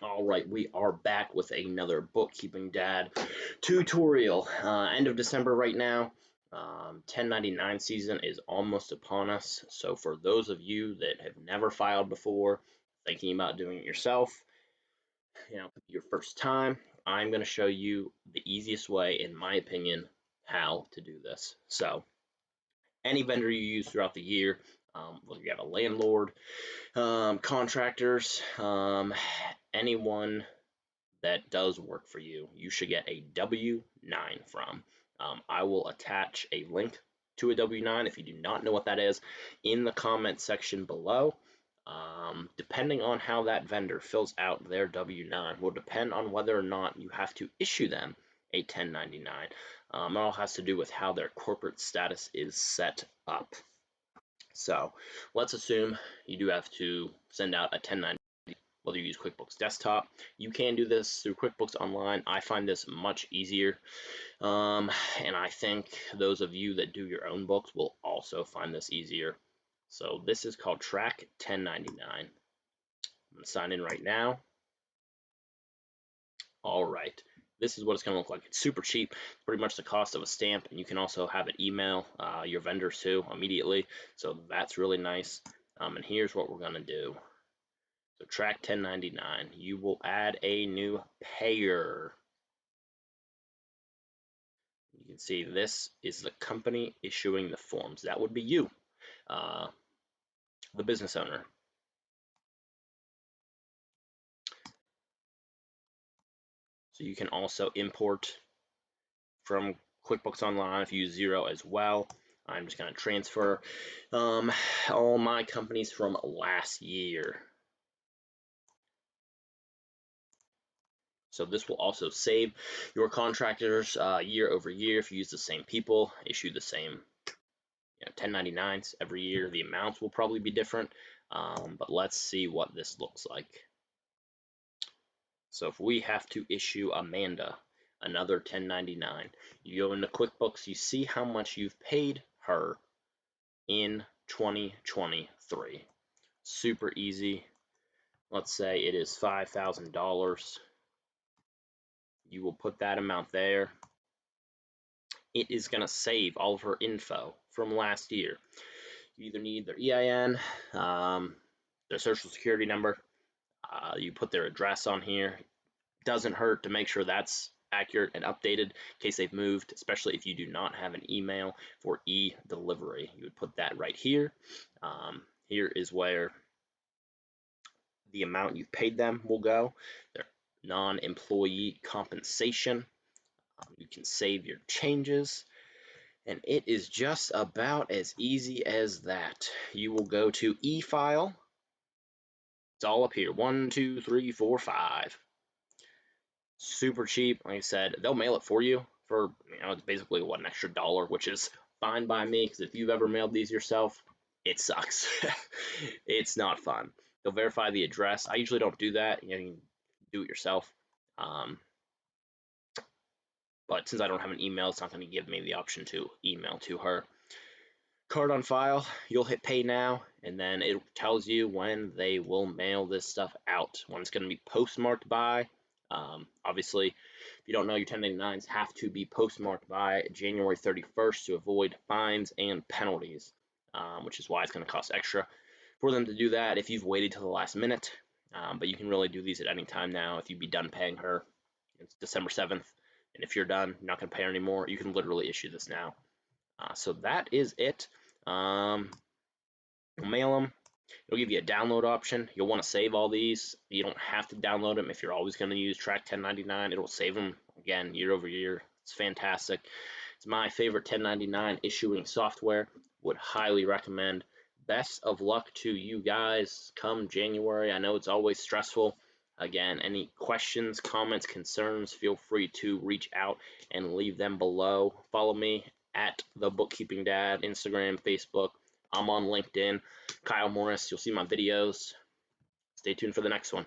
All right, we are back with another bookkeeping dad tutorial. End of December right now. 1099 season is almost upon us. So for those of you that have never filed before, thinking about doing it yourself, your first time, I'm going to show you the easiest way, in my opinion, how to do this. So any vendor you use throughout the year, whether you have a landlord, contractors, anyone that does work for you, you should get a W-9 from. I will attach a link to a W-9 if you do not know what that is in the comment section below. Depending on how that vendor fills out their W-9 will depend on whether or not you have to issue them a 1099. It all has to do with how their corporate status is set up. So let's assume you do have to send out a 1099. Whether you use QuickBooks Desktop, you can do this through QuickBooks Online. I find this much easier, and I think those of you that do your own books will also find this easier. So this is called Track 1099. I'm going to sign in right now. All right, this is what it's going to look like. It's super cheap, pretty much the cost of a stamp, and you can also have it email your vendors too immediately. So that's really nice. And here's what we're going to do. So Track 1099, you will add a new payer. You can see this is the company issuing the forms. That would be you, the business owner. So you can also import from QuickBooks Online if you use Xero as well. I'm just going to transfer all my companies from last year. So this will also save your contractors year over year if you use the same people, issue the same 1099s every year. The amounts will probably be different, but let's see what this looks like. So if we have to issue Amanda another 1099, you go into QuickBooks, you see how much you've paid her in 2023. Super easy. Let's say it is $5,000. You will put that amount there. It is going to save all of her info from last year. You either need their EIN, their social security number, you put their address on here. Doesn't hurt to make sure that's accurate and updated in case they've moved, especially if you do not have an email for e-delivery. You would put that right here. Here is where the amount you've paid them will go. Their non-employee compensation. You can save your changes, and it is just about as easy as that. You will go to e-file. It's all up here. 1, 2, 3, 4, 5. Super cheap. Like I said, they'll mail it for you for, it's basically an extra $1, which is fine by me, because if you've ever mailed these yourself, it sucks. It's not fun. They'll verify the address. I usually don't do that. You can do it yourself. But since I don't have an email, it's not going to give me the option to email to her. Card on file, you'll hit pay now, and then it tells you when they will mail this stuff out, when it's going to be postmarked by. Obviously, if you don't know, your 1099s have to be postmarked by January 31st to avoid fines and penalties, which is why it's going to cost extra for them to do that if you've waited till the last minute. But you can really do these at any time now. If you'd be done paying her, it's December 7th. And if you're done, you're not going to pay her anymore, you can literally issue this now. So that is it. You'll mail them. It'll give you a download option. You'll want to save all these. You don't have to download them if you're always going to use Track 1099. It'll save them, again, year over year. It's fantastic. It's my favorite 1099 issuing software. Would highly recommend. Best of luck to you guys come January. I know it's always stressful. Again, any questions, comments, concerns, feel free to reach out and leave them below. Follow me at The Bookkeeping Dad, Instagram, Facebook. I'm on LinkedIn. Kyle Morris, you'll see my videos. Stay tuned for the next one.